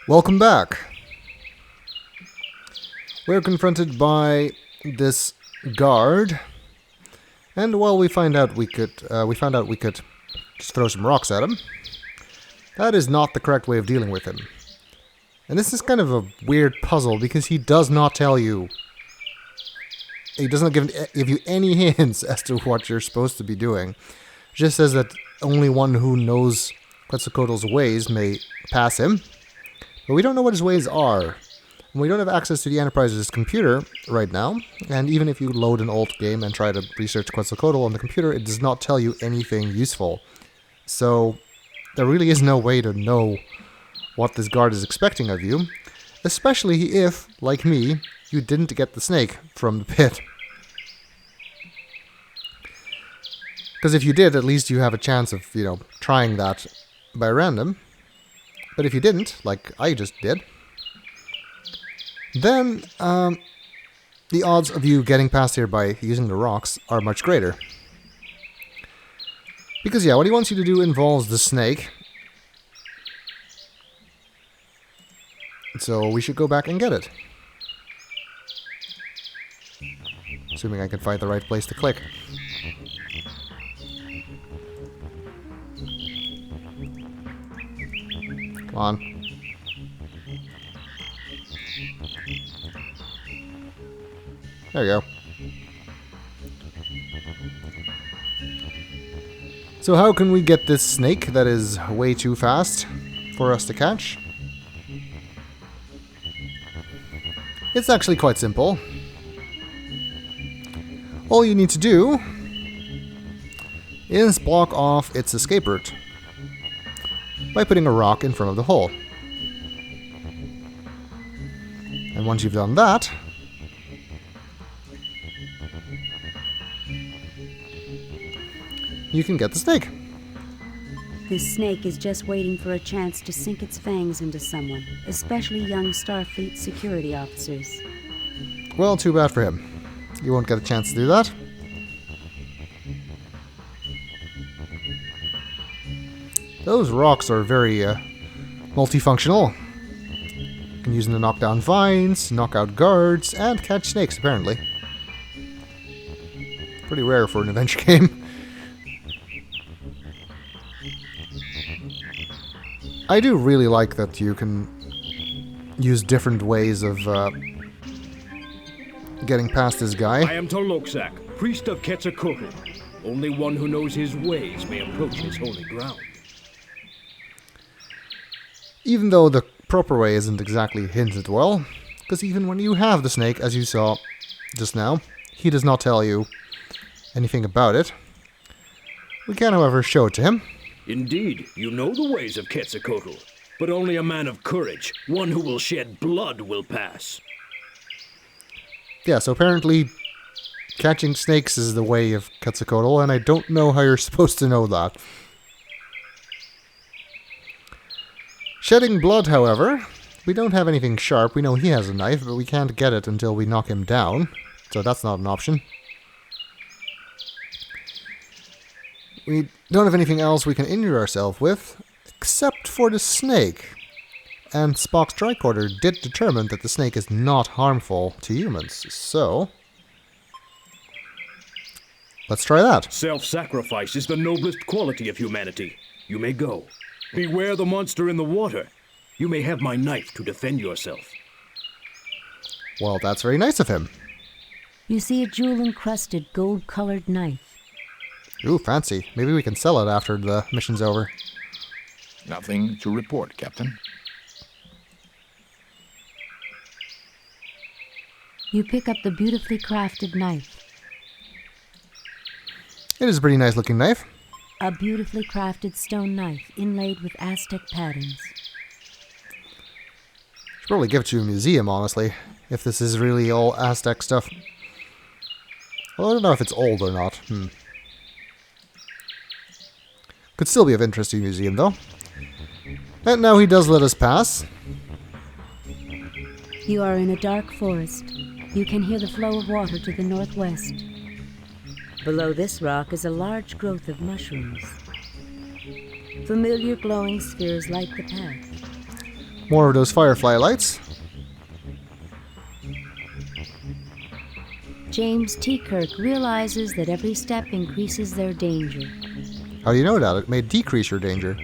Welcome back. We're confronted by this guard, and while we found out we could just throw some rocks at him. That is not the correct way of dealing with him. And this is kind of a weird puzzle because he does not tell you. He doesn't give you any hints as to what you're supposed to be doing. It just says that only one who knows Quetzalcoatl's ways may pass him. But we don't know what his ways are. And we don't have access to the Enterprise's computer right now. And even if you load an old game and try to research Quetzalcoatl on the computer, it does not tell you anything useful. So there really is no way to know what this guard is expecting of you. Especially if, like me, you didn't get the snake from the pit. Because if you did, at least you have a chance of, trying that by random. But if you didn't, like I just did, then the odds of you getting past here by using the rocks are much greater. Because yeah, what he wants you to do involves the snake. So we should go back and get it. Assuming I can find the right place to click. Come on. There you go. So how can we get this snake that is way too fast for us to catch? It's actually quite simple. All you need to do is block off its escape route by putting a rock in front of the hole. And once you've done that, you can get the snake. This snake is just waiting for a chance to sink its fangs into someone, especially young Starfleet security officers. Well, too bad for him. You won't get a chance to do that. Those rocks are very multifunctional. You can use them to knock down vines, knock out guards, and catch snakes, apparently. Pretty rare for an adventure game. I do really like that you can use different ways of getting past this guy. I am Toloksak, priest of Quetzalcoatl. Only one who knows his ways may approach his holy ground. Even though the proper way isn't exactly hinted well, because even when you have the snake, as you saw just now, he does not tell you anything about it. We can, however, show it to him. Indeed, you know the ways of Quetzalcoatl, but only a man of courage, one who will shed blood, will pass. Yeah, so apparently catching snakes is the way of Quetzalcoatl, and I don't know how you're supposed to know that. Shedding blood, however, we don't have anything sharp. We know he has a knife, but we can't get it until we knock him down, so that's not an option. We don't have anything else we can injure ourselves with, except for the snake. And Spock's tricorder did determine that the snake is not harmful to humans, so let's try that. Self-sacrifice is the noblest quality of humanity. You may go. Beware the monster in the water. You may have my knife to defend yourself. Well, that's very nice of him. You see a jewel-encrusted, gold-colored knife. Ooh, fancy. Maybe we can sell it after the mission's over. Nothing to report, Captain. You pick up the beautifully crafted knife. It is a pretty nice-looking knife. A beautifully crafted stone knife inlaid with Aztec patterns. Should probably give it to a museum, honestly, if this is really all Aztec stuff. Well, I don't know if it's old or not. Could still be of interest to a museum, though. And now he does let us pass. You are in a dark forest. You can hear the flow of water to the northwest. Below this rock is a large growth of mushrooms. Familiar glowing spheres light the path. More of those firefly lights. James T. Kirk realizes that every step increases their danger. How do you know that? It may decrease your danger.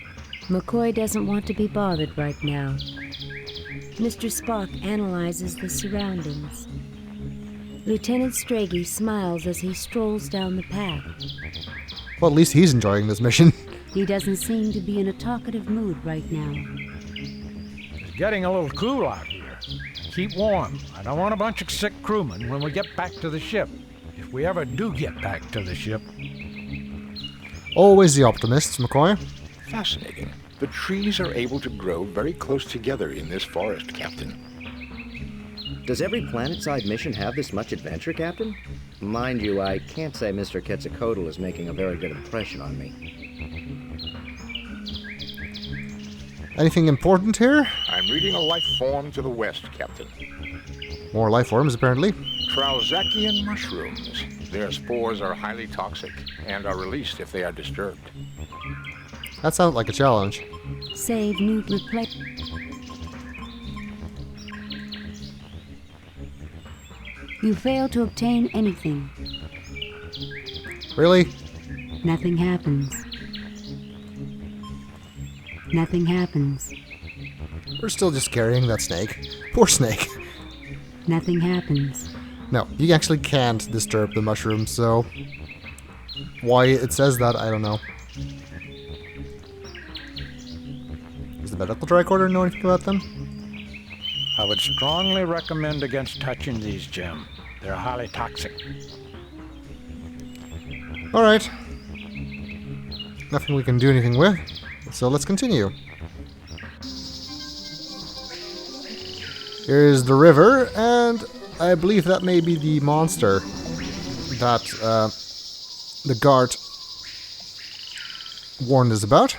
McCoy doesn't want to be bothered right now. Mr. Spock analyzes the surroundings. Lieutenant Strachey smiles as he strolls down the path. Well, at least he's enjoying this mission. He doesn't seem to be in a talkative mood right now. It's getting a little cool out here. Keep warm. I don't want a bunch of sick crewmen when we get back to the ship. If we ever do get back to the ship. Always the optimists, McCoy. Fascinating. The trees are able to grow very close together in this forest, Captain. Does every planet-side mission have this much adventure, Captain? Mind you, I can't say Mr. Quetzalcoatl is making a very good impression on me. Anything important here? I'm reading a life form to the west, Captain. More life forms, apparently. Trauzakian mushrooms. Their spores are highly toxic and are released if they are disturbed. That sounds like a challenge. Save new replay. You fail to obtain anything. Really? Nothing happens. Nothing happens. We're still just carrying that snake. Poor snake. Nothing happens. No, you actually can't disturb the mushrooms, so... Why it says that, I don't know. Does the medical tricorder know anything about them? I would strongly recommend against touching these, Jim. They're highly toxic. Alright. Nothing we can do anything with, so let's continue. Here's the river, and I believe that may be the monster that the guard warned us about.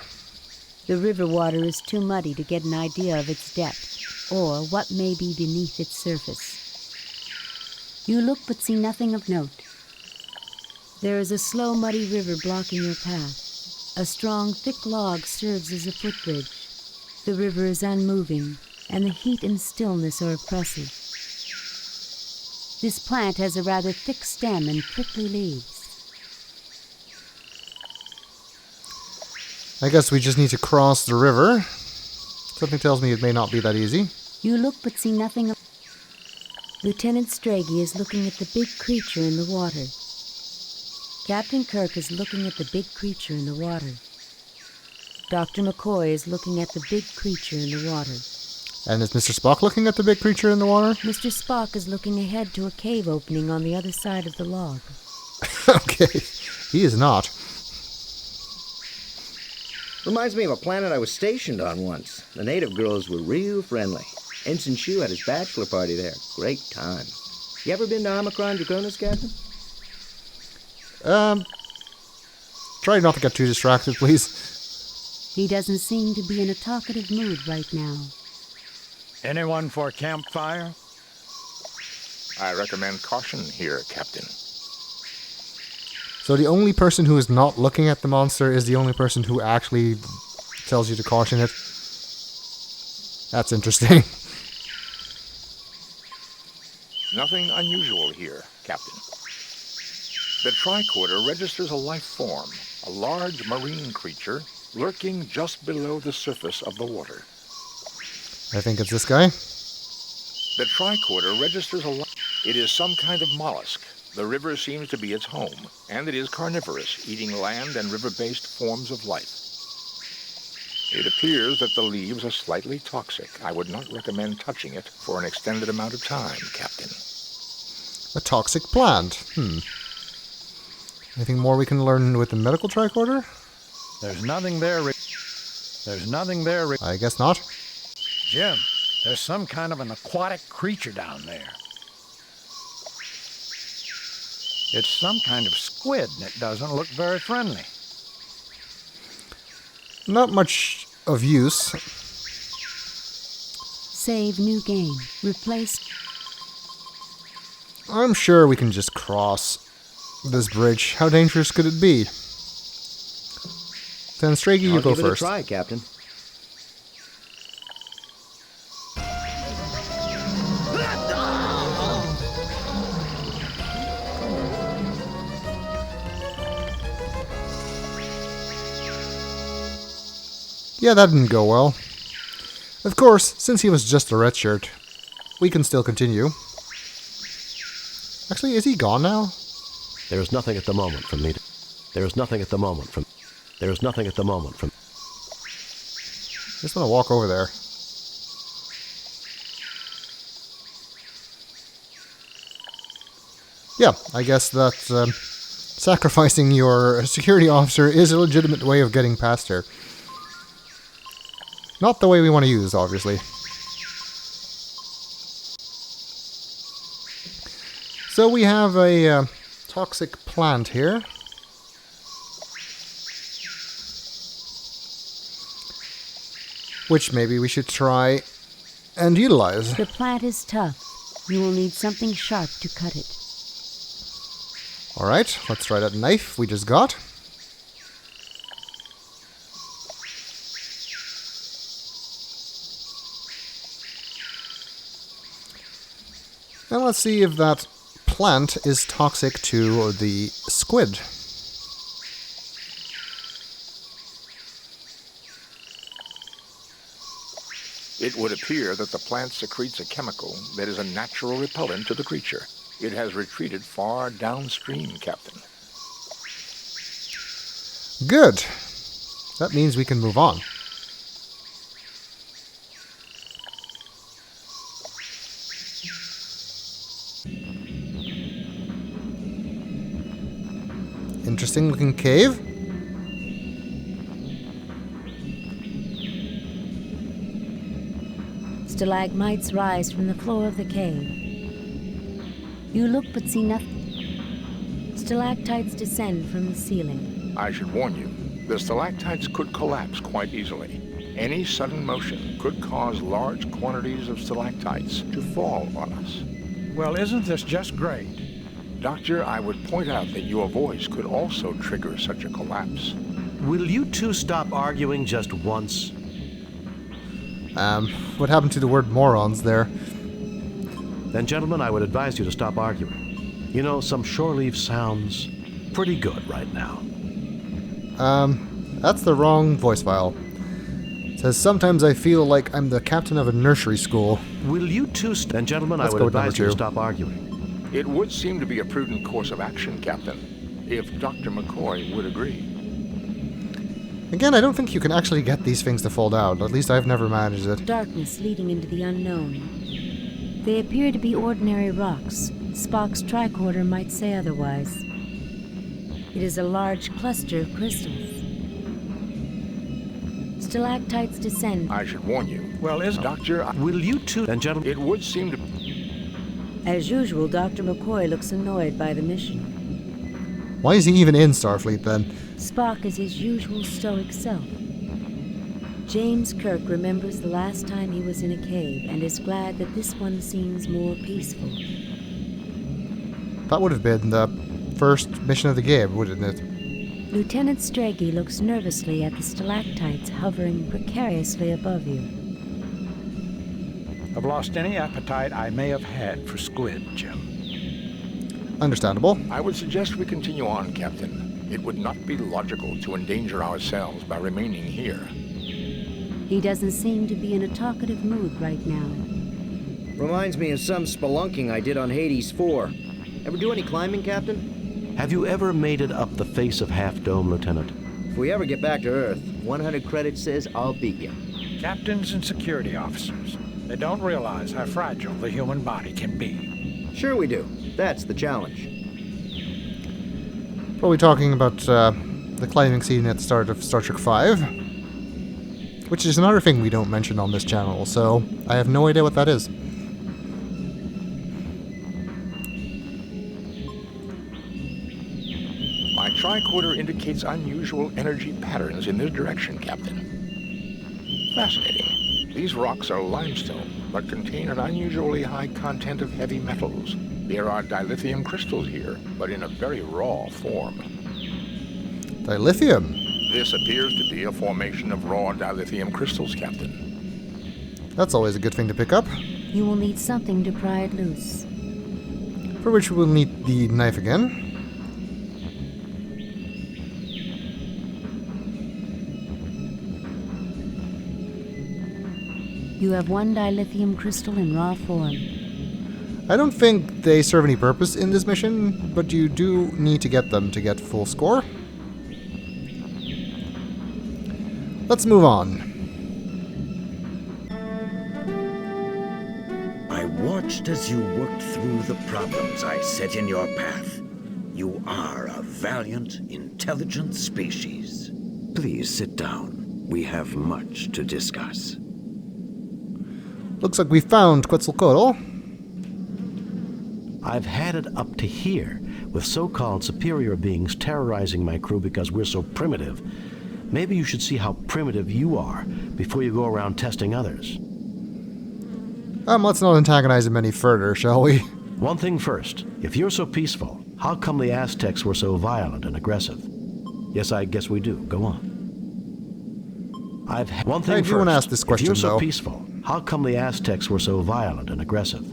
The river water is too muddy to get an idea of its depth, or what may be beneath its surface. You look but see nothing of note. There is a slow, muddy river blocking your path. A strong, thick log serves as a footbridge. The river is unmoving, and the heat and stillness are oppressive. This plant has a rather thick stem and prickly leaves. I guess we just need to cross the river. Something tells me it may not be that easy. You look but see nothing of... Lieutenant Strachey is looking at the big creature in the water. Captain Kirk is looking at the big creature in the water. Dr. McCoy is looking at the big creature in the water. And is Mr. Spock looking at the big creature in the water? Mr. Spock is looking ahead to a cave opening on the other side of the log. Okay, he is not. Reminds me of a planet I was stationed on once. The native girls were real friendly. Ensign Shu had his bachelor party there. Great time. You ever been to Omicron Draconis, Captain? Try not to get too distracted, please. He doesn't seem to be in a talkative mood right now. Anyone for a campfire? I recommend caution here, Captain. So the only person who is not looking at the monster is the only person who actually tells you to caution it. That's interesting. Nothing unusual here, Captain. The tricorder registers a life form, a large marine creature lurking just below the surface of the water. I think it's this guy. The tricorder registers it is some kind of mollusk. The river seems to be its home, and it is carnivorous, eating land and river-based forms of life. It appears that the leaves are slightly toxic. I would not recommend touching it for an extended amount of time, Captain. A toxic plant. Anything more we can learn with the medical tricorder? There's nothing there. There's nothing there. I guess not. Jim, there's some kind of an aquatic creature down there. It's some kind of squid, and it doesn't look very friendly. Not much of use. Save new game. Replace... I'm sure we can just cross this bridge. How dangerous could it be? Then Strachey, you I'll go give it first. a try, Captain. Yeah, that didn't go well. Of course, since he was just a red shirt, we can still continue. Actually, is he gone now? There is nothing at the moment from me. There is nothing at the moment from. There is nothing at the moment from. Just want to walk over there. Yeah, I guess that sacrificing your security officer is a legitimate way of getting past her. Not the way we want to use, obviously. So we have a toxic plant here. Which maybe we should try and utilize. The plant is tough. You will need something sharp to cut it. Alright, let's try that knife we just got. And let's see if that plant is toxic to the squid. It would appear that the plant secretes a chemical that is a natural repellent to the creature. It has retreated far downstream, Captain. Good. That means we can move on. Interesting looking cave. Stalagmites rise from the floor of the cave. You look but see nothing. Stalactites descend from the ceiling. I should warn you, the stalactites could collapse quite easily. Any sudden motion could cause large quantities of stalactites to fall on us. Well, isn't this just great? Doctor, I would point out that your voice could also trigger such a collapse. Will you two stop arguing just once? What happened to the word morons there? Then, gentlemen, I would advise you to stop arguing. You know, some shore leave sounds pretty good right now. That's the wrong voice file. It says, sometimes I feel like I'm the captain of a nursery school. Will you two... Then, gentlemen, Let's I would go with advise you number to 2. stop arguing. It would seem to be a prudent course of action, Captain, if Dr. McCoy would agree. Again, I don't think you can actually get these things to fall down. At least I've never managed it. Darkness leading into the unknown. They appear to be ordinary rocks. Spock's tricorder might say otherwise. It is a large cluster of crystals. Stalactites descend. I should warn you. Well, Doctor, Will you two... Then, gentlemen... it would seem to... As usual, Dr. McCoy looks annoyed by the mission. Why is he even in Starfleet then? Spock is his usual stoic self. James Kirk remembers the last time he was in a cave and is glad that this one seems more peaceful. That would have been the first mission of the game, wouldn't it? Lieutenant Strachey looks nervously at the stalactites hovering precariously above you. I've lost any appetite I may have had for squid, Jim. Understandable. I would suggest we continue on, Captain. It would not be logical to endanger ourselves by remaining here. He doesn't seem to be in a talkative mood right now. Reminds me of some spelunking I did on Hades 4. Ever do any climbing, Captain? Have you ever made it up the face of Half Dome, Lieutenant? If we ever get back to Earth, 100 credits says I'll beat you. Captains and security officers, they don't realize how fragile the human body can be. Sure we do. That's the challenge. Probably talking about the climbing scene at the start of Star Trek V, which is another thing we don't mention on this channel, so I have no idea what that is. My tricorder indicates unusual energy patterns in this direction, Captain. Fascinating. These rocks are limestone, but contain an unusually high content of heavy metals. There are dilithium crystals here, but in a very raw form. Dilithium? This appears to be a formation of raw dilithium crystals, Captain. That's always a good thing to pick up. You will need something to pry it loose. For which we'll need the knife again. You have one dilithium crystal in raw form. I don't think they serve any purpose in this mission, but you do need to get them to get full score. Let's move on. I watched as you worked through the problems I set in your path. You are a valiant, intelligent species. Please sit down. We have much to discuss. Looks like we found Quetzalcoatl. I've had it up to here with so-called superior beings terrorizing my crew because we're so primitive. Maybe you should see how primitive you are before you go around testing others. Let's not antagonize him any further, shall we? One thing first. If you're so peaceful, how come the Aztecs were so violent and aggressive? Yes, I guess we do. Go on. One thing I first. do want to ask this question, if you're so though. peaceful, how come the Aztecs were so violent and aggressive?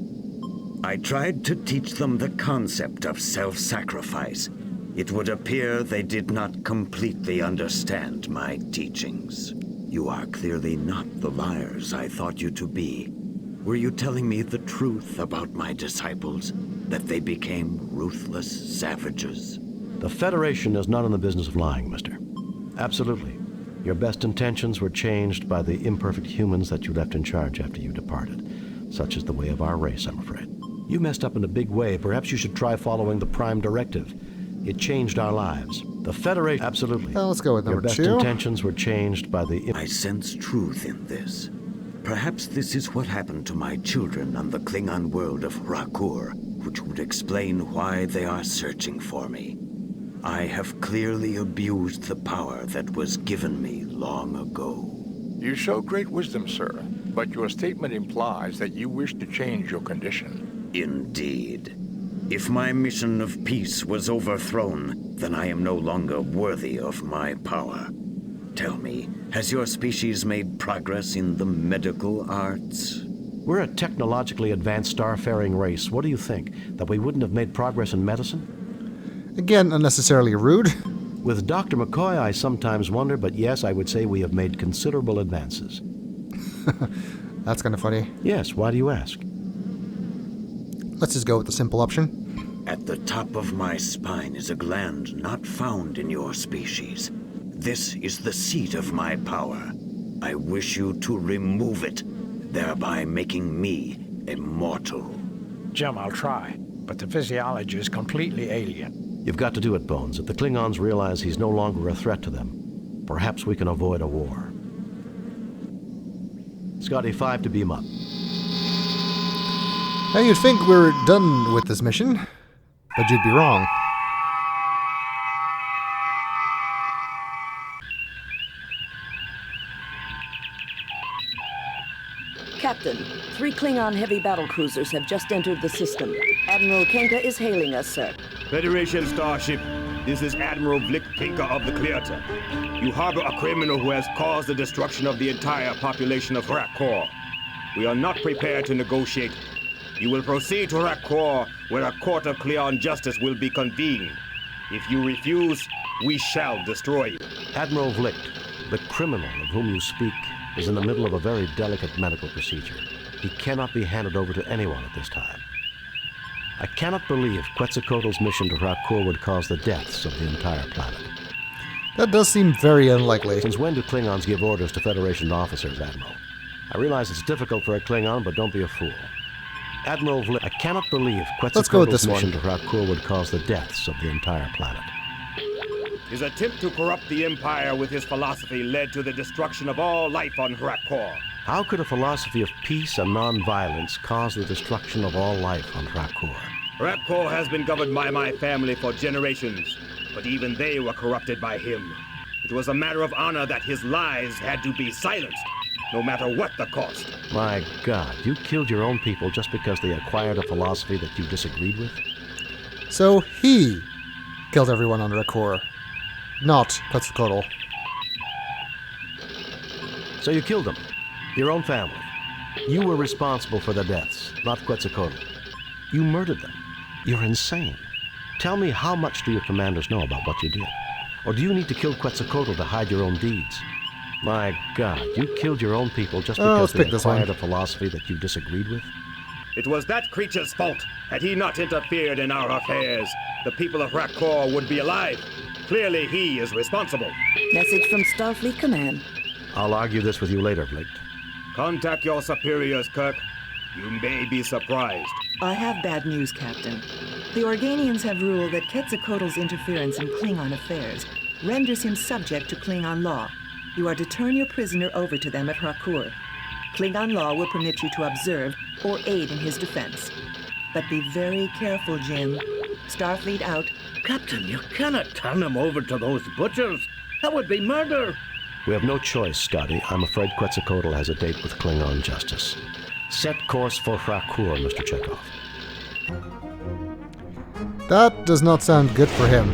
I tried to teach them the concept of self-sacrifice. It would appear they did not completely understand my teachings. You are clearly not the liars I thought you to be. Were you telling me the truth about my disciples? That they became ruthless savages? The Federation is not in the business of lying, mister. Absolutely. Your best intentions were changed by the imperfect humans that you left in charge after you departed. Such is the way of our race, I'm afraid. You messed up in a big way. Perhaps you should try following the Prime Directive. It changed our lives. The Federation... Absolutely. Well, let's go with number 2. Your best intentions were changed by the... I sense truth in this. Perhaps this is what happened to my children on the Klingon world of Rakur, which would explain why they are searching for me. I have clearly abused the power that was given me long ago. You show great wisdom, sir, but your statement implies that you wish to change your condition. Indeed. If my mission of peace was overthrown, then I am no longer worthy of my power. Tell me, has your species made progress in the medical arts? We're a technologically advanced starfaring race. What do you think? That we wouldn't have made progress in medicine? Again, unnecessarily rude. With Dr. McCoy, I sometimes wonder, but yes, I would say we have made considerable advances. That's kind of funny. Yes, why do you ask? Let's just go with the simple option. At the top of my spine is a gland not found in your species. This is the seat of my power. I wish you to remove it, thereby making me immortal. Jim, I'll try, but the physiology is completely alien. You've got to do it, Bones. If the Klingons realize he's no longer a threat to them, perhaps we can avoid a war. Scotty, 5 to beam up. Now you'd think we're done with this mission, but you'd be wrong. Captain, 3 Klingon heavy battle cruisers have just entered the system. Admiral Kenka is hailing us, sir. Federation starship, this is Admiral Vlik Kenka of the Clearta. You harbor a criminal who has caused the destruction of the entire population of Rakkor. We are not prepared to negotiate. You will proceed to Rakkor, where a court of Cleon justice will be convened. If you refuse, we shall destroy you. Admiral Vlick, the criminal of whom you speak, is in the middle of a very delicate medical procedure. He cannot be handed over to anyone at this time. I cannot believe Quetzalcoatl's mission to Rakkor would cause the deaths of the entire planet. That does seem very unlikely. Since when do Klingons give orders to Federation officers, Admiral? I realize it's difficult for a Klingon, but don't be a fool. Admiral Vlick, I cannot believe Quetzalcoatl's mission to Rakkor would cause the deaths of the entire planet. His attempt to corrupt the Empire with his philosophy led to the destruction of all life on Rakkor. How could a philosophy of peace and non-violence cause the destruction of all life on Rakkor? Rakkor has been governed by my family for generations, but even they were corrupted by him. It was a matter of honor that his lies had to be silenced, no matter what the cost. My God, you killed your own people just because they acquired a philosophy that you disagreed with? So he killed everyone on Rakkor, not Quetzalcoatl. So you killed them, your own family. You were responsible for their deaths, not Quetzalcoatl. You murdered them. You're insane. Tell me, how much do your commanders know about what you did? Or do you need to kill Quetzalcoatl to hide your own deeds? My God, you killed your own people just let's because they pick this one. acquired a philosophy that you disagreed with? It was that creature's fault. Had he not interfered in our affairs, the people of Rakor would be alive. Clearly, he is responsible. Message from Starfleet Command. I'll argue this with you later, Blake. Contact your superiors, Kirk. You may be surprised. I have bad news, Captain. The Organians have ruled that Quetzalcoatl's interference in Klingon affairs renders him subject to Klingon law. You are to turn your prisoner over to them at Rakor. Klingon law will permit you to observe or aid in his defense. But be very careful, Jim. Starfleet out. Captain, you cannot turn him over to those butchers. That would be murder. We have no choice, Scotty. I'm afraid Quetzalcoatl has a date with Klingon justice. Set course for Rakor, Mr. Chekhov. That does not sound good for him.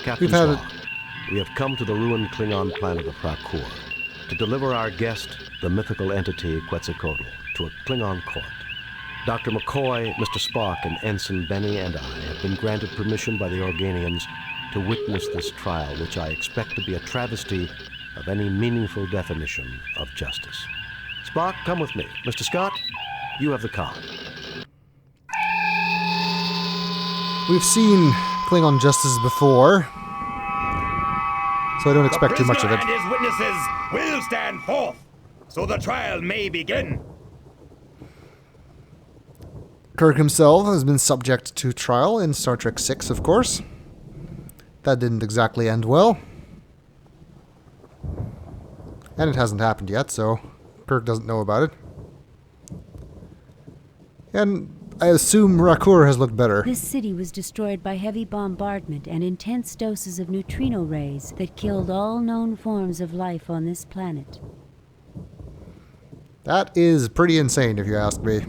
Captain We've had Spock, we have come to the ruined Klingon planet of Rakor to deliver our guest, the mythical entity Quetzalcoatl, to a Klingon court. Dr. McCoy, Mr. Spock, and Ensign Benny and I have been granted permission by the Organians to witness this trial, which I expect to be a travesty of any meaningful definition of justice. Spock, come with me. Mr. Scott, you have the con. We've seen Klingon justice before, so I don't expect too much of it. The prisoner and his witnesses will stand forth, so the trial may begin. Kirk himself has been subject to trial in Star Trek VI, of course. That didn't exactly end well. And it hasn't happened yet, so Kirk doesn't know about it. And I assume Rakor has looked better. This city was destroyed by heavy bombardment and intense doses of neutrino rays that killed all known forms of life on this planet. That is pretty insane, if you ask me.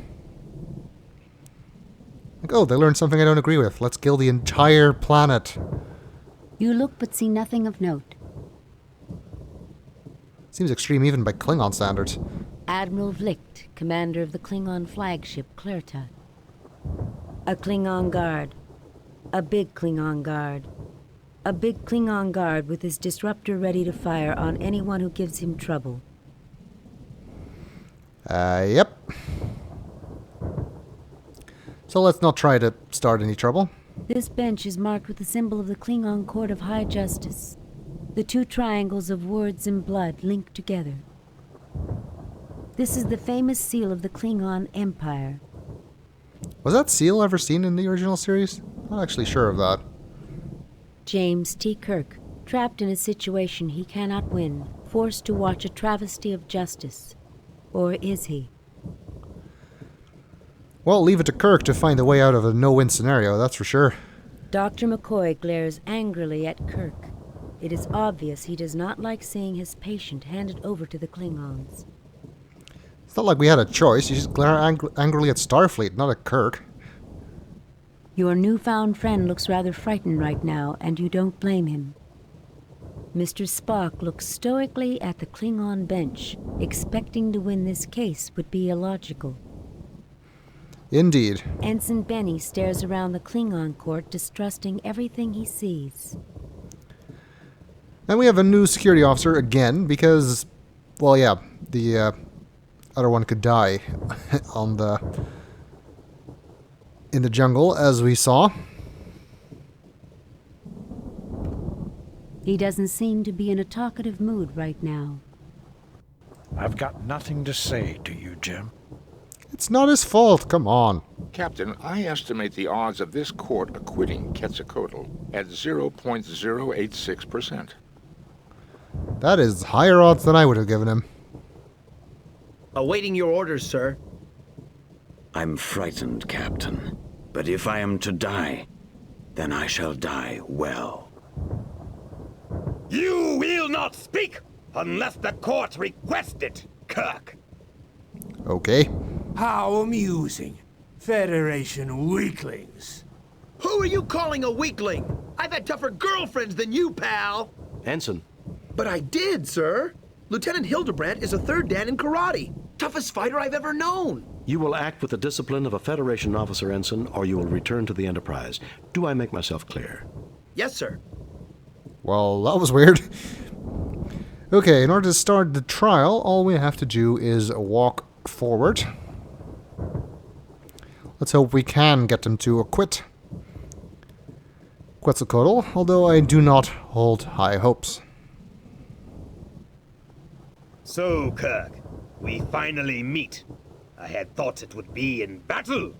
Like, oh, they learned something I don't agree with. Let's kill the entire planet. You look but see nothing of note. Seems extreme even by Klingon standards. Admiral Vlicht, commander of the Klingon flagship Clerta. A Klingon guard. A big Klingon guard. A big Klingon guard with his disruptor ready to fire on anyone who gives him trouble. Yep. So let's not try to start any trouble. This bench is marked with the symbol of the Klingon Court of High Justice. The two triangles of words and blood linked together. This is the famous seal of the Klingon Empire. Was that seal ever seen in the original series? Not actually sure of that. James T. Kirk, trapped in a situation he cannot win, forced to watch a travesty of justice. Or is he? Well, leave it to Kirk to find a way out of a no-win scenario, that's for sure. Dr. McCoy glares angrily at Kirk. It is obvious he does not like seeing his patient handed over to the Klingons. It's not like we had a choice. You just glare angrily at Starfleet, not at Kirk. Your newfound friend looks rather frightened right now, and you don't blame him. Mr. Spock looks stoically at the Klingon bench. Expecting to win this case would be illogical. Indeed. Ensign Benny stares around the Klingon court, distrusting everything he sees. And we have a new security officer again, because, well, yeah, the other one could die in the jungle, as we saw. He doesn't seem to be in a talkative mood right now. I've got nothing to say to you, Jim. It's not his fault, come on. Captain, I estimate the odds of this court acquitting Quetzalcoatl at 0.086%. That is higher odds than I would have given him. Awaiting your orders, sir. I'm frightened, Captain. But if I am to die, then I shall die well. You will not speak unless the court request it, Kirk. Okay. How amusing. Federation weaklings. Who are you calling a weakling? I've had tougher girlfriends than you, pal. Ensign. But I did, sir. Lieutenant Hildebrandt is a third dan in karate. Toughest fighter I've ever known. You will act with the discipline of a Federation officer, Ensign, or you will return to the Enterprise. Do I make myself clear? Yes, sir. Well, that was weird. Okay, in order to start the trial, all we have to do is walk forward. Let's hope we can get them to acquit Quetzalcoatl, although I do not hold high hopes. So, Kirk, we finally meet. I had thought it would be in battle,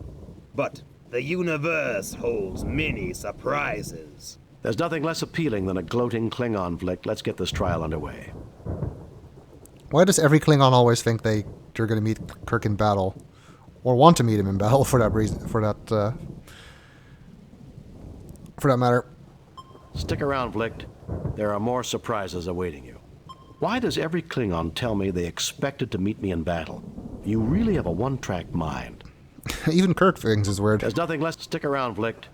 but the universe holds many surprises. There's nothing less appealing than a gloating Klingon flick. Let's get this trial underway. Why does every Klingon always think they're going to meet Kirk in battle? Or want to meet him in battle for that reason, for that matter. Stick around, Flick. There are more surprises awaiting you. Why does every Klingon tell me they expected to meet me in battle? You really have a one-track mind. Even Kirk thinks it's weird. There's nothing less. Stick around, Flick.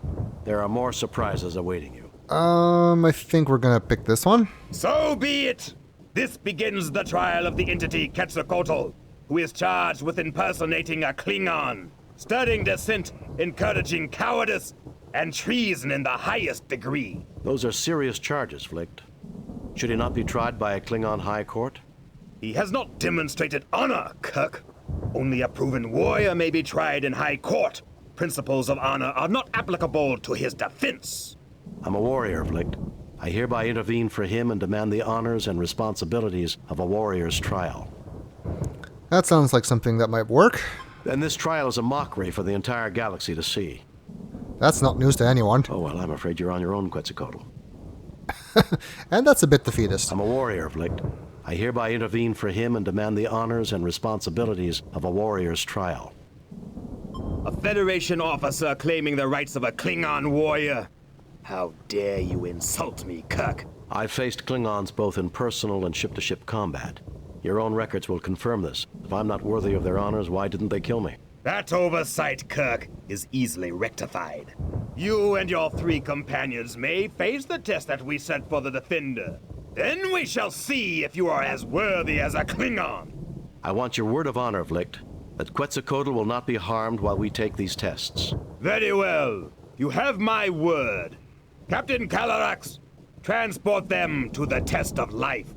There are more surprises awaiting you. I think we're gonna pick this one. So be it! This begins the trial of the entity Quetzalcoatl, who is charged with impersonating a Klingon, stirring dissent, encouraging cowardice, and treason in the highest degree. Those are serious charges, Flick. Should he not be tried by a Klingon High Court? He has not demonstrated honor, Kirk. Only a proven warrior may be tried in High Court. Principles of honor are not applicable to his defense. I'm a warrior, Flick. I hereby intervene for him and demand the honors and responsibilities of a warrior's trial. That sounds like something that might work. Then this trial is a mockery for the entire galaxy to see. That's not news to anyone. Oh, well, I'm afraid you're on your own, Quetzalcoatl. And that's a bit defeatist. I'm a warrior, Flick. I hereby intervene for him and demand the honors and responsibilities of a warrior's trial. A Federation officer claiming the rights of a Klingon warrior. How dare you insult me, Kirk? I've faced Klingons both in personal and ship-to-ship combat. Your own records will confirm this. If I'm not worthy of their honors, why didn't they kill me? That oversight, Kirk, is easily rectified. You and your 3 companions may face the test that we set for the Defender. Then we shall see if you are as worthy as a Klingon. I want your word of honor, Flick, that Quetzalcoatl will not be harmed while we take these tests. Very well. You have my word. Captain Calarax, transport them to the test of life.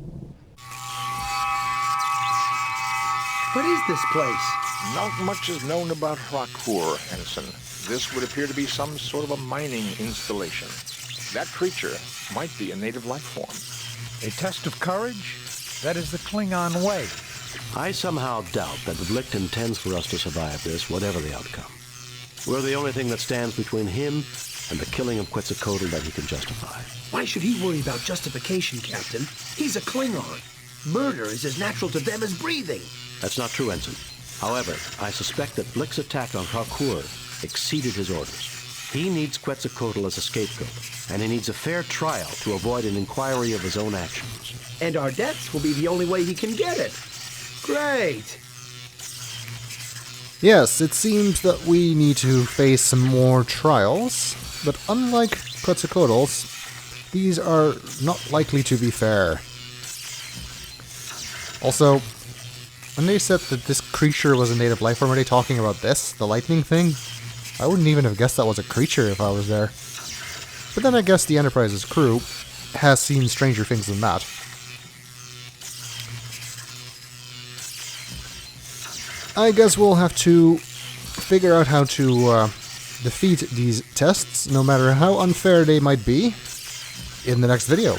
What is this place? Not much is known about Hrakur, Ensign. This would appear to be some sort of a mining installation. That creature might be a native life form. A test of courage? That is the Klingon way. I somehow doubt that Vlicht intends for us to survive this, whatever the outcome. We're the only thing that stands between him and the killing of Quetzalcoatl that he can justify. Why should he worry about justification, Captain? He's a Klingon. Murder is as natural to them as breathing. That's not true, Ensign. However, I suspect that Vlicht's attack on Hrakur exceeded his orders. He needs Quetzalcoatl as a scapegoat, and he needs a fair trial to avoid an inquiry of his own actions. And our deaths will be the only way he can get it. Great! Yes, it seems that we need to face some more trials, but unlike Quetzalcoatl's, these are not likely to be fair. Also, when they said that this creature was a native life form, are they talking about this, the lightning thing? I wouldn't even have guessed that was a creature if I was there. But then I guess the Enterprise's crew has seen stranger things than that. I guess we'll have to figure out how to defeat these tests, no matter how unfair they might be, in the next video.